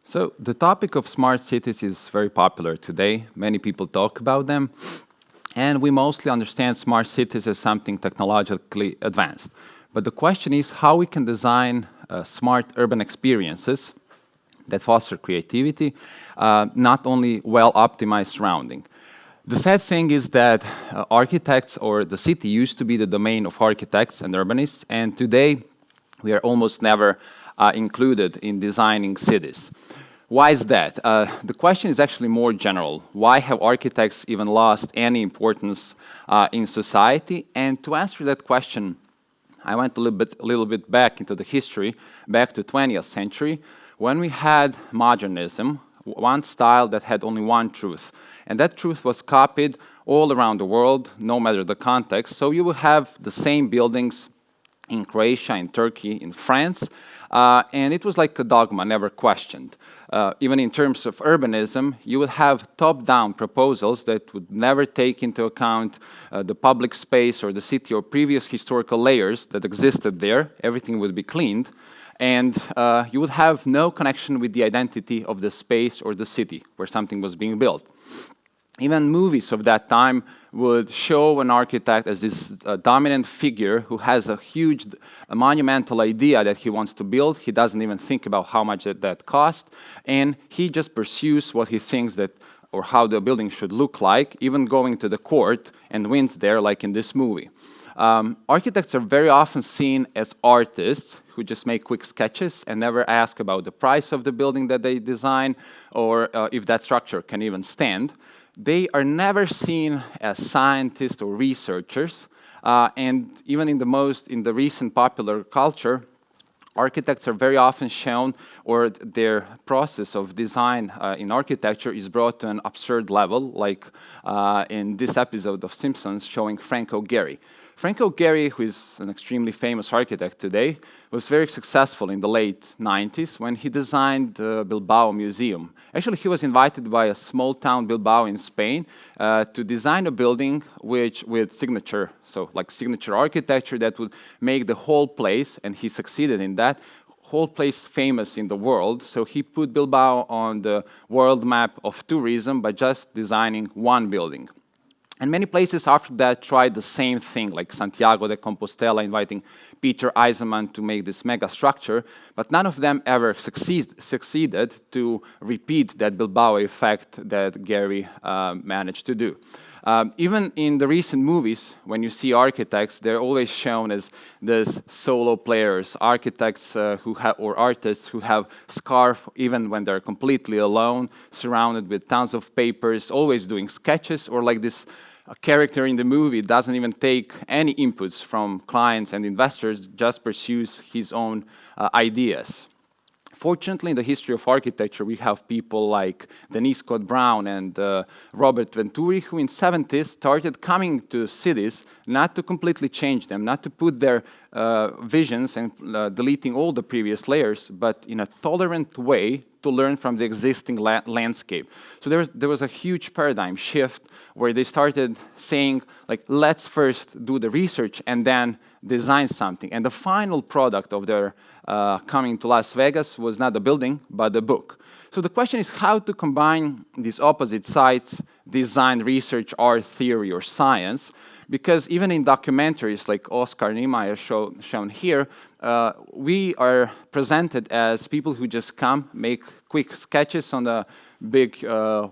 So the topic of smart cities is very popular today. Many people talk about them. And we mostly understand smart cities as something technologically advanced. But the question is how we can design smart urban experiences that foster creativity, not only well-optimized surrounding. The sad thing is that architects or the city used to be the domain of architects and urbanists, and today we are almost never included in designing cities. Why is that? The question is actually more general. Why have architects even lost any importance in society? And to answer that question, I went a little bit back into the history, back to 20th century, when we had modernism, one style that had only one truth. And that truth was copied all around the world, no matter the context. So you would have the same buildings in Croatia, in Turkey, in France, and it was like a dogma, never questioned. Even in terms of urbanism, you would have top-down proposals that would never take into account the public space or the city or previous historical layers that existed there. Everything would be cleaned, and you would have no connection with the identity of the space or the city where something was being built. Even movies of that time would show an architect as this dominant figure who has a huge, monumental idea that he wants to build. He doesn't even think about how much that costs, and he just pursues what he thinks that, or how the building should look like, even going to the court and wins there, like in this movie. Architects are very often seen as artists who just make quick sketches and never ask about the price of the building that they design or if that structure can even stand. They are never seen as scientists or researchers, and even in the recent popular culture, architects are very often shown, or their process of design in architecture is brought to an absurd level, like in this episode of Simpsons showing Frank O'Gehry. Frank O'Gehry, who is an extremely famous architect today, was very successful in the late 90s when he designed the Bilbao Museum. Actually, he was invited by a small town, Bilbao in Spain, to design a building with signature, so like signature architecture that would make the whole place, and he succeeded in that, whole place famous in the world. So he put Bilbao on the world map of tourism by just designing one building. And many places after that tried the same thing, like Santiago de Compostela inviting Peter Eisenman to make this mega structure, but none of them ever succeeded to repeat that Bilbao effect that Gehry managed to do. Even in the recent movies, when you see architects, they're always shown as these solo players, architects or artists who have scarf even when they're completely alone, surrounded with tons of papers, always doing sketches, or like this character in the movie doesn't even take any inputs from clients and investors, just pursues his own ideas. Fortunately, in the history of architecture, we have people like Denise Scott Brown and Robert Venturi, who in the 70s started coming to cities not to completely change them, not to put their visions and deleting all the previous layers, but in a tolerant way to learn from the existing landscape. So there was a huge paradigm shift where they started saying, like, let's first do the research and then design something. And the final product of their coming to Las Vegas was not the building, but the book. So the question is how to combine these opposite sides, design, research, art, theory, or science, because even in documentaries like Oscar Niemeyer shown here, we are presented as people who just come, make quick sketches on a big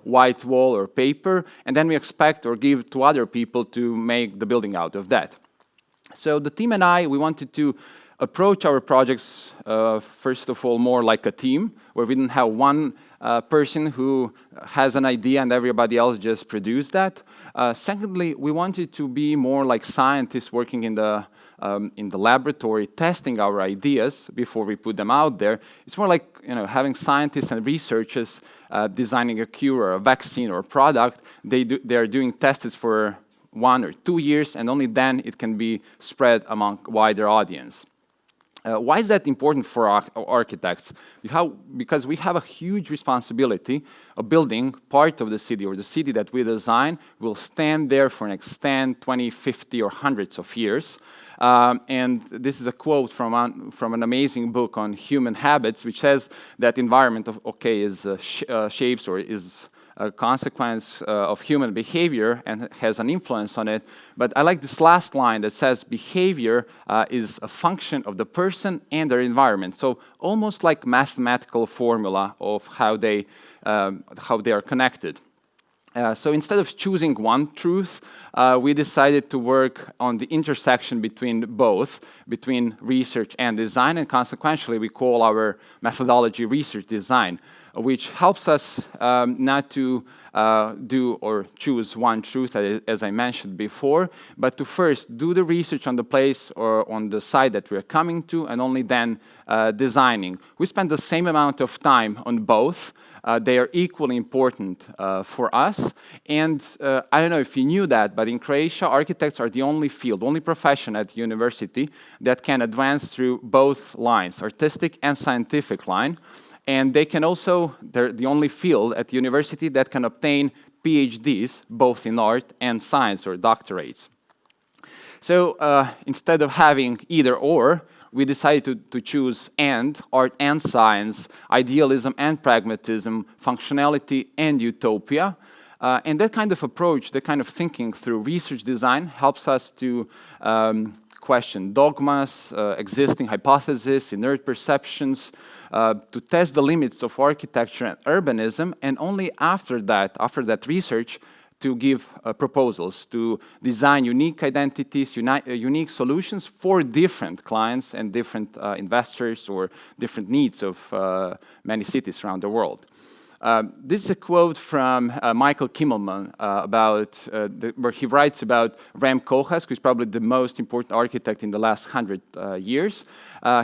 white wall or paper, and then we expect or give to other people to make the building out of that. So the team and I, we wanted to approach our projects, first of all, more like a team, where we didn't have one person who has an idea and everybody else just produce that. Secondly, we wanted to be more like scientists working in the laboratory, testing our ideas before we put them out there. It's more like having scientists and researchers designing a cure or a vaccine or a product. They are doing tests for 1 or 2 years, and only then it can be spread among wider audience. Why is that important for architects? Because we have a huge responsibility of building part of the city, or the city that we design will stand there for an extent 20, 50, or hundreds of years. And this is a quote from an amazing book on human habits, which says that environment is shapes or is a consequence of human behavior and has an influence on it. But I like this last line that says behavior is a function of the person and their environment. So almost like mathematical formula of how they are connected. So instead of choosing one truth, we decided to work on the intersection between both, between research and design, and consequentially we call our methodology research design, which helps us not to do or choose one truth, as I mentioned before, but to first do the research on the place or on the site that we're coming to, and only then designing. We spend the same amount of time on both. They are equally important for us. And I don't know if you knew that, but in Croatia, architects are the only field, only profession at university that can advance through both lines, artistic and scientific line. And they can also, they're the only field at the university that can obtain PhDs, both in art and science, or doctorates. So instead of having either or, we decided to choose and, art and science, idealism and pragmatism, functionality and utopia. And that kind of approach, that kind of thinking through research design helps us to question dogmas, existing hypotheses, inert perceptions, to test the limits of architecture and urbanism, and only after that research, to give proposals, to design unique identities, unique solutions for different clients and different investors or different needs of many cities around the world. This is a quote from Michael Kimmelman where he writes about Rem Koolhaas, who's probably the most important architect in the last 100 years.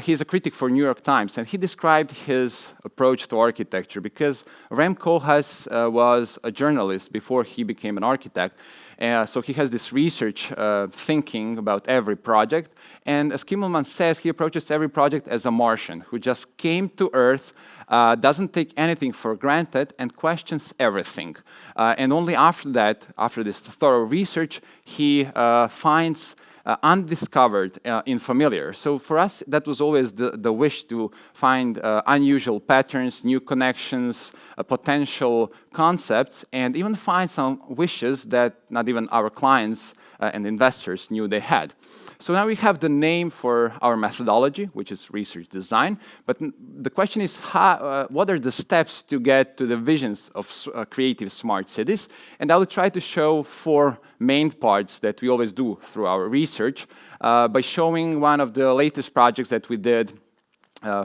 He's a critic for New York Times, and he described his approach to architecture because Rem Koolhaas was a journalist before he became an architect. So he has this research thinking about every project. And as Kimmelman says, he approaches every project as a Martian who just came to Earth, doesn't take anything for granted, and questions everything. And only after that, after this thorough research, he finds undiscovered in familiar. So for us, that was always the wish to find unusual patterns, new connections, potential concepts, and even find some wishes that not even our clients and investors knew they had. So now we have the name for our methodology, which is research design, but the question is what are the steps to get to the visions of creative smart cities? And I will try to show 4 main parts that we always do through our research by showing one of the latest projects that we did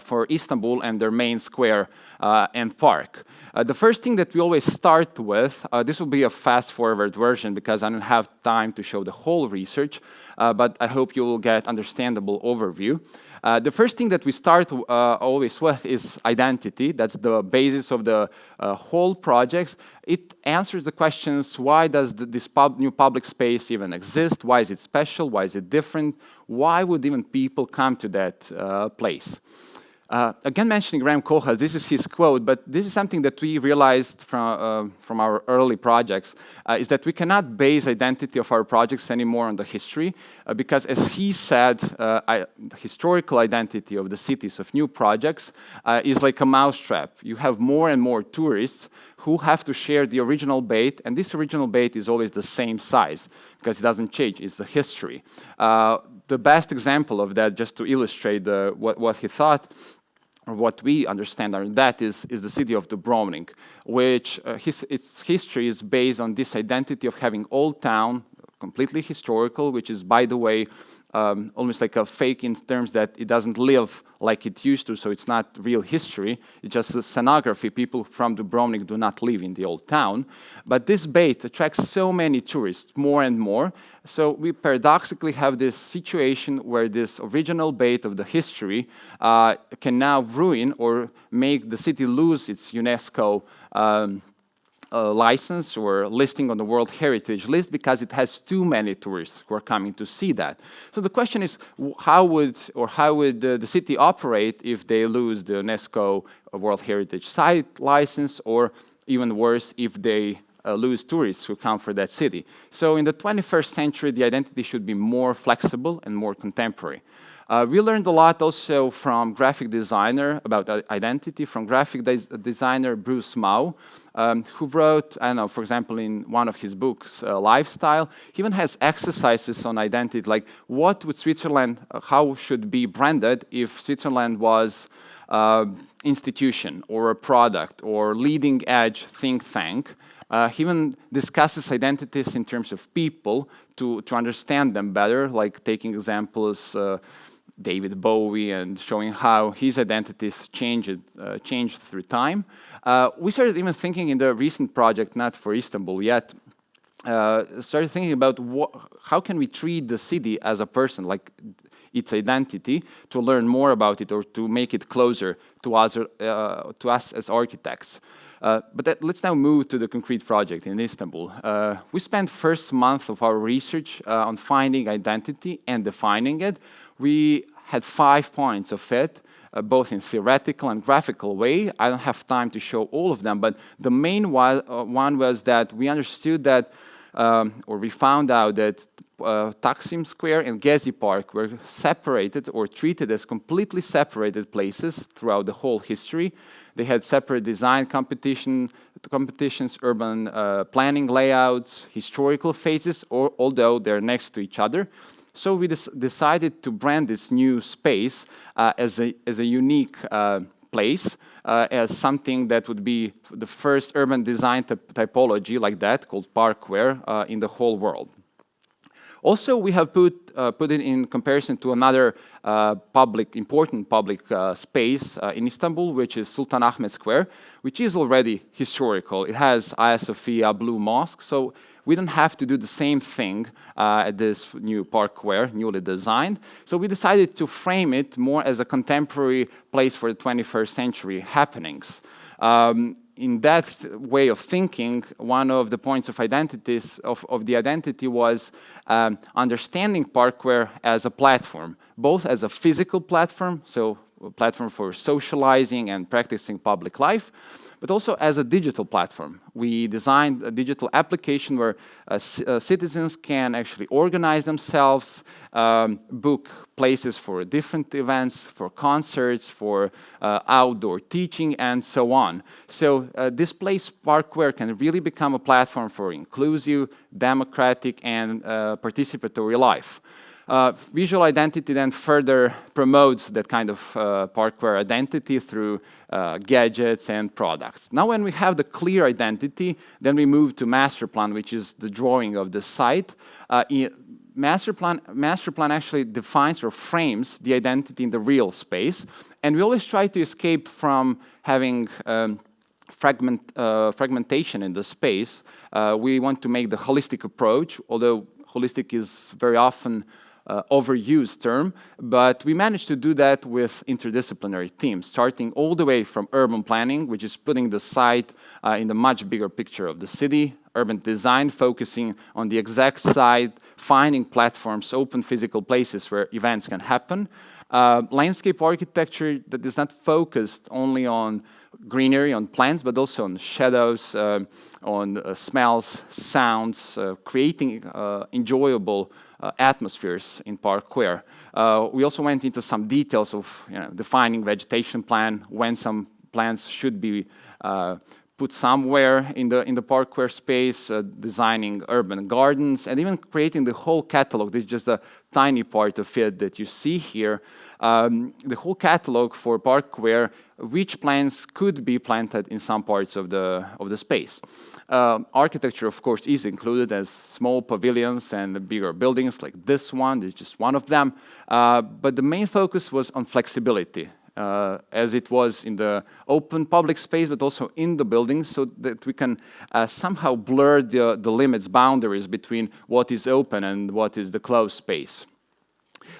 for Istanbul and their main square and park. The first thing that we always start with, this will be a fast-forward version because I don't have time to show the whole research, but I hope you will get understandable overview. The first thing that we start always with is identity. That's the basis of the whole projects. It answers the questions, why does this new public space even exist? Why is it special? Why is it different? Why would even people come to that place? Again, mentioning Rem Koolhaas, this is his quote, but this is something that we realized from our early projects, is that we cannot base identity of our projects anymore on the history, because as he said, the historical identity of the cities of new projects is like a mousetrap. You have more and more tourists who have to share the original bait, and this original bait is always the same size, because it doesn't change, it's the history. The best example of that, just to illustrate what he thought, or what we understand on that, is the city of Dubrovnik, which its history is based on this identity of having old town, completely historical, which is, by the way, almost like a fake in terms that it doesn't live like it used to, so it's not real history, it's just a scenography. People from Dubrovnik do not live in the old town. But this bait attracts so many tourists, more and more, so we paradoxically have this situation where this original bait of the history can now ruin or make the city lose its UNESCO license or listing on the World Heritage List because it has too many tourists who are coming to see that. So the question is, how would the city operate if they lose the UNESCO World Heritage Site license, or even worse, if they lose tourists who come for that city? So in the 21st century, the identity should be more flexible and more contemporary. We learned a lot also from graphic designer about identity, from graphic designer Bruce Mau, who wrote, I don't know, for example, in one of his books, Lifestyle, he even has exercises on identity, like what would Switzerland, how should be branded if Switzerland was institution or a product or leading edge think tank. He even discusses identities in terms of people to understand them better, like taking examples David Bowie and showing how his identities changed through time. We started even thinking in the recent project, not for Istanbul yet, started thinking about how can we treat the city as a person, like its identity, to learn more about it or to make it closer to us as architects. But let's now move to the concrete project in Istanbul. We spent first month of our research on finding identity and defining it. We had 5 points of it, both in theoretical and graphical way. I don't have time to show all of them, but the main one was that we understood that, or we found out that Taksim Square and Gezi Park were separated or treated as completely separated places throughout the whole history. They had separate design competitions, urban planning layouts, historical phases, although they're next to each other. So we decided to brand this new space as a unique place, as something that would be the first urban design typology like that, called parkware, in the whole world. Also, we have put it in comparison to another important public space in Istanbul, which is Sultan Ahmet Square, which is already historical. It has Hagia Sophia Blue Mosque, so we don't have to do the same thing at this new parkware, newly designed. So we decided to frame it more as a contemporary place for the 21st century happenings. In that way of thinking, one of the points of the identity was understanding parkware as a platform, both as a physical platform, so a platform for socializing and practicing public life, but also as a digital platform. We designed a digital application where citizens can actually organize themselves, book places for different events, for concerts, for outdoor teaching, and so on. So this place, Parkware, can really become a platform for inclusive, democratic, and participatory life. Visual identity then further promotes that kind of parkware identity through gadgets and products. Now when we have the clear identity, then we move to master plan, which is the drawing of the site. Master plan actually defines or frames the identity in the real space, and we always try to escape from having fragmentation in the space. We want to make the holistic approach, although holistic is very often overused term, but we managed to do that with interdisciplinary teams, starting all the way from urban planning, which is putting the site in the much bigger picture of the city, urban design, focusing on the exact site, finding platforms, open physical places where events can happen, landscape architecture that is not focused only on greenery, on plants, but also on shadows, on smells, sounds, creating enjoyable atmospheres in parkware. We also went into some details of defining vegetation plan, when some plants should be put somewhere in the parkware space, designing urban gardens, and even creating the whole catalog. This is just a tiny part of it that you see here. The whole catalog for parkware, which plants could be planted in some parts of the space. Architecture, of course, is included as small pavilions and bigger buildings like this one. This is just one of them. But the main focus was on flexibility, as it was in the open public space, but also in the buildings, so that we can somehow blur the limits, boundaries between what is open and what is the closed space.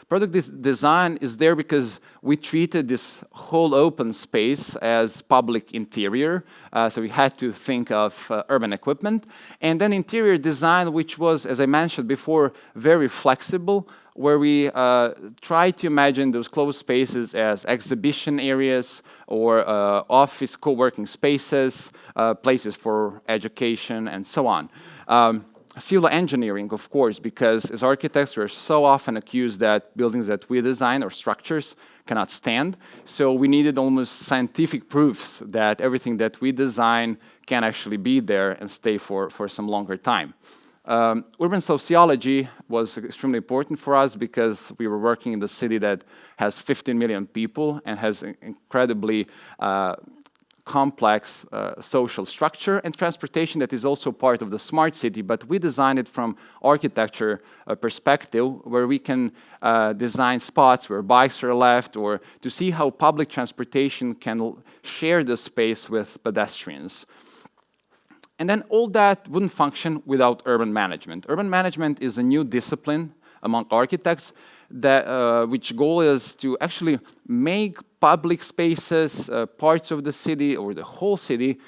Product design is there because we treated this whole open space as public interior. So we had to think of urban equipment. And then interior design, which was, as I mentioned before, very flexible, where we try to imagine those closed spaces as exhibition areas or office co-working spaces, places for education, and so on. Civil engineering, of course, because as architects, we're so often accused that buildings that we design or structures cannot stand. So we needed almost scientific proofs that everything that we design can actually be there and stay for some longer time. Urban sociology was extremely important for us because we were working in the city that has 15 million people and has incredibly complex social structure and transportation that is also part of the smart city, but we designed it from architecture perspective, where we can design spots where bikes are left, or to see how public transportation can share the space with pedestrians. And then all that wouldn't function without urban management. Urban management is a new discipline among architects, that, which goal is to actually make public spaces, parts of the city or the whole city,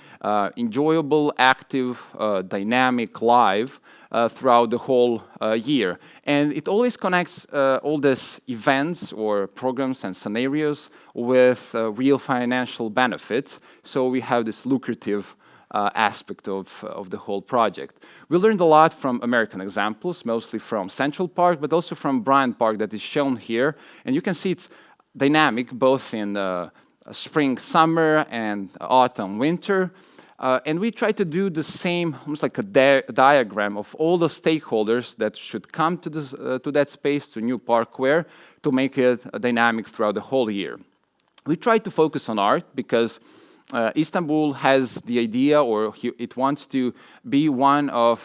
enjoyable, active, dynamic, live throughout the whole year. And it always connects all these events or programs and scenarios with real financial benefits. So we have this lucrative aspect of the whole project. We learned a lot from American examples, mostly from Central Park, but also from Bryant Park that is shown here. And you can see it's dynamic both in spring, summer, and autumn, winter. And we try to do the same, almost like a diagram of all the stakeholders that should come to that space, to New Parkware, to make it dynamic throughout the whole year. We try to focus on art because Istanbul has the idea, or it wants to be one of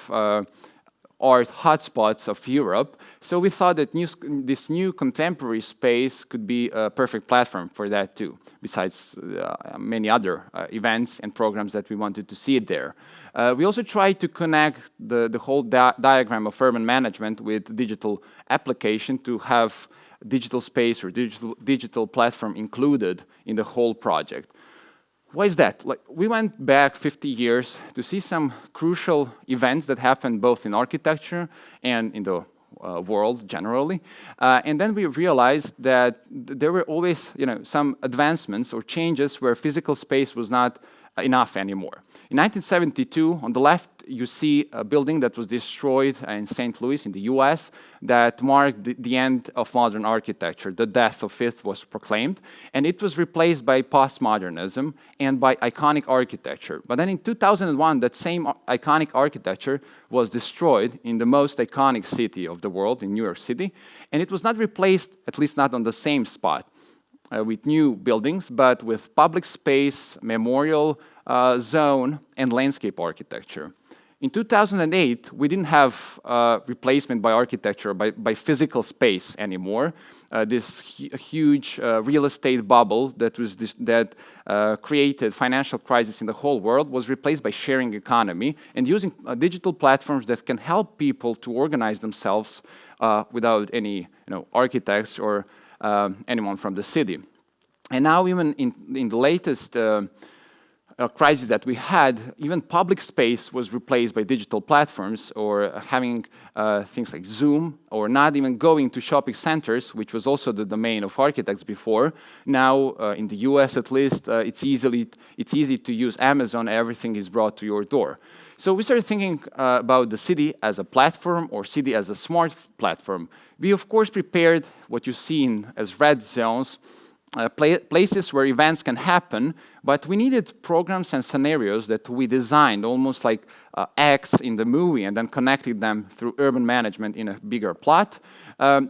art hotspots of Europe. So we thought that this new contemporary space could be a perfect platform for that too, besides many other events and programs that we wanted to see there. We also tried to connect the whole diagram of urban management with digital application to have digital space or digital platform included in the whole project. Why is that? Like, we went back 50 years to see some crucial events that happened both in architecture and in the world generally. And then we realized that there were always, some advancements or changes where physical space was not enough anymore. In 1972, on the left, you see a building that was destroyed in St. Louis in the US that marked the end of modern architecture. The death of it was proclaimed, and it was replaced by postmodernism and by iconic architecture. But then in 2001, that same iconic architecture was destroyed in the most iconic city of the world, in New York City, and it was not replaced, at least not on the same spot, with new buildings, but with public space, memorial zone, and landscape architecture. In 2008, we didn't have replacement by architecture, by physical space anymore. This huge real estate bubble that created financial crisis in the whole world was replaced by sharing economy and using digital platforms that can help people to organize themselves without any architects or anyone from the city. And now even in the latest crisis that we had, even public space was replaced by digital platforms, or having things like Zoom, or not even going to shopping centers, which was also the domain of architects before. Now, in the US at least, it's easy to use Amazon. Everything is brought to your door. So we started thinking about the city as a platform, or city as a smart platform. We, of course, prepared what you see as red zones, places where events can happen, but we needed programs and scenarios that we designed almost like acts in the movie, and then connected them through urban management in a bigger plot.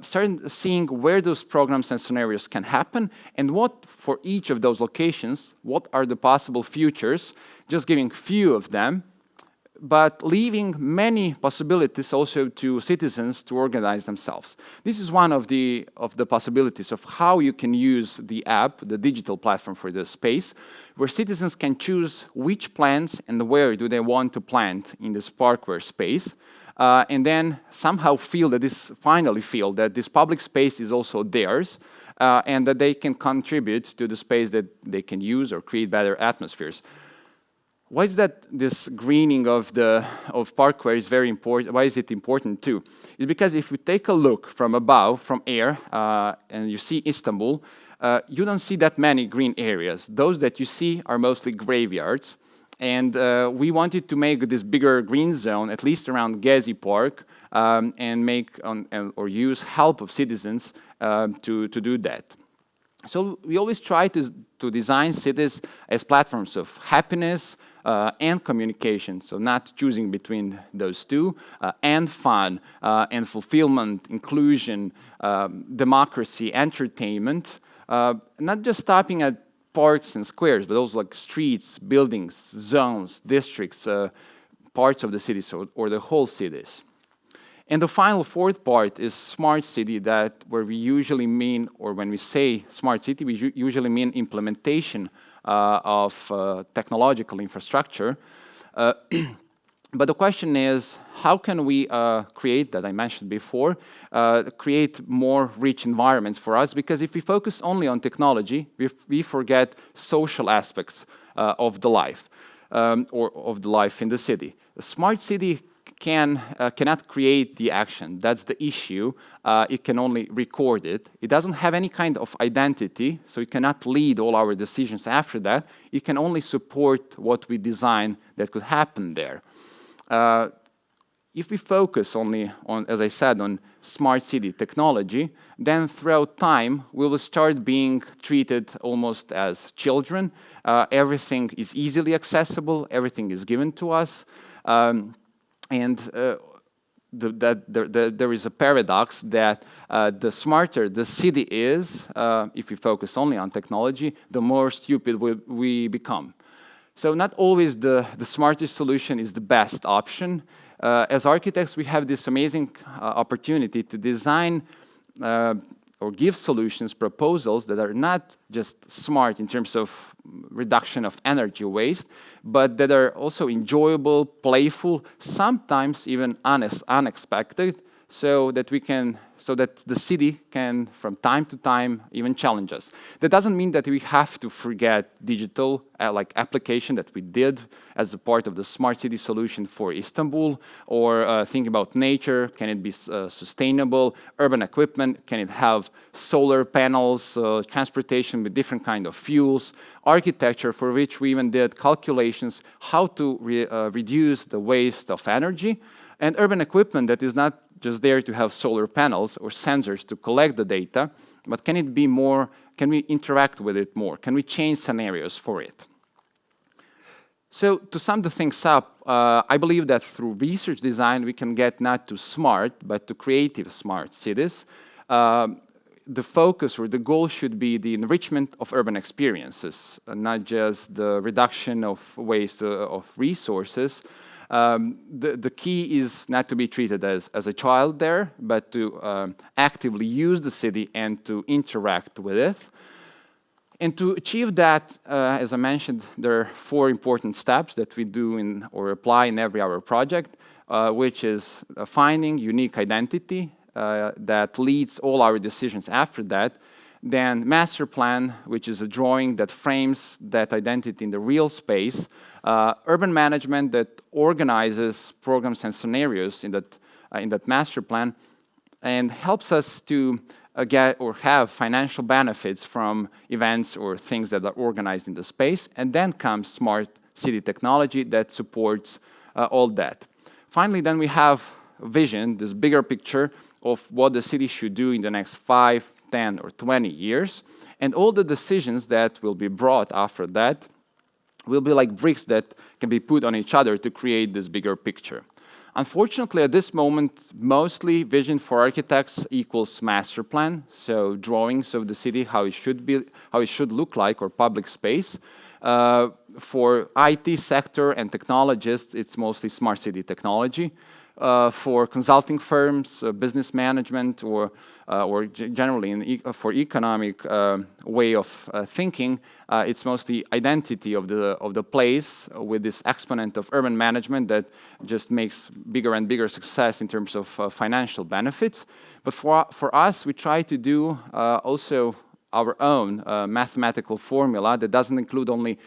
Started seeing where those programs and scenarios can happen, and what for each of those locations, what are the possible futures, just giving few of them, but leaving many possibilities also to citizens to organize themselves. This is one of the possibilities of how you can use the app, the digital platform for this space, where citizens can choose which plants and where do they want to plant in this parkware space. and then somehow finally feel that this public space is also theirs, and that they can contribute to the space that they can use or create better atmospheres. Why is that this greening of parkway is very important? Why is it important too? It's because if we take a look from above, from air, and you see Istanbul, you don't see that many green areas. Those that you see are mostly graveyards. And we wanted to make this bigger green zone, at least around Gezi Park, and make or use help of citizens to do that. So we always try to design cities as platforms of happiness and communication, so not choosing between those two, and fun, and fulfillment, inclusion, democracy, entertainment, not just stopping at parks and squares, but also like streets, buildings, zones, districts, parts of the cities or the whole cities. And the final fourth part is smart city, where we usually mean, or when we say smart city, we usually mean implementation of technological infrastructure. But the question is, how can we create, that I mentioned before, create more rich environments for us? Because if we focus only on technology, we forget social aspects of the life, or of the life in the city. A smart city cannot create the action. That's the issue. It can only record it. It doesn't have any kind of identity, so it cannot lead all our decisions after that. It can only support what we design that could happen there. If we focus only on, as I said, on smart city technology, then throughout time, we will start being treated almost as children. Everything is easily accessible. Everything is given to us. There is a paradox that the smarter the city is, if we focus only on technology, the more stupid we become. So not always the smartest solution is the best option. As architects, we have this amazing opportunity to design or give solutions, proposals that are not just smart in terms of reduction of energy waste, but that are also enjoyable, playful, sometimes even unexpected, so that the city can, from time to time, even challenge us. That doesn't mean that we have to forget digital like application that we did as a part of the smart city solution for Istanbul, or think about nature. Can it be sustainable? Urban equipment, can it have solar panels? Transportation with different kind of fuels? Architecture, for which we even did calculations how to reduce the waste of energy. And urban equipment that is not just there to have solar panels or sensors to collect the data, but can it be more, can we interact with it more? Can we change scenarios for it? So to sum the things up, I believe that through research design, we can get not to smart, but to creative smart cities. The focus or the goal should be the enrichment of urban experiences, not just the reduction of waste of resources. The key is not to be treated as a child there, but to actively use the city and to interact with it. And to achieve that, as I mentioned, there are 4 important steps that we do or apply in every our project, which is finding unique identity that leads all our decisions after that. Then master plan, which is a drawing that frames that identity in the real space. Urban management that organizes programs and scenarios in that master plan and helps us to get or have financial benefits from events or things that are organized in the space. And then comes smart city technology that supports all that. Finally, then we have a vision, this bigger picture of what the city should do in the next 5, 10, or 20 years. And all the decisions that will be brought after that will be like bricks that can be put on each other to create this bigger picture. Unfortunately, at this moment, mostly vision for architects equals master plan, so drawings of the city, how it should look like, or public space. For IT sector and technologists, it's mostly smart city technology. for consulting firms, business management, or generally for economic way of thinking. It's mostly identity of the place with this exponent of urban management that just makes bigger and bigger success in terms of financial benefits. But for us, we try to do also our own mathematical formula that doesn't include only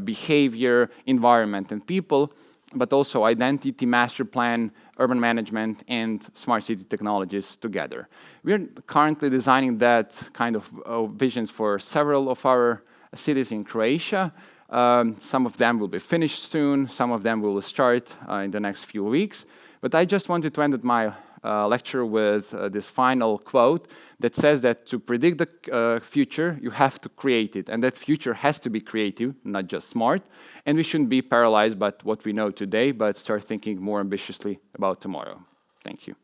behavior, environment, and people, but also identity, master plan, urban management, and smart city technologies together. We're currently designing that kind of visions for several of our cities in Croatia. Some of them will be finished soon, some of them will start in the next few weeks. But I just wanted to end with my lecture with this final quote that says that to predict the future, you have to create it. And that future has to be creative, not just smart. And we shouldn't be paralyzed by what we know today, but start thinking more ambitiously about tomorrow. Thank you.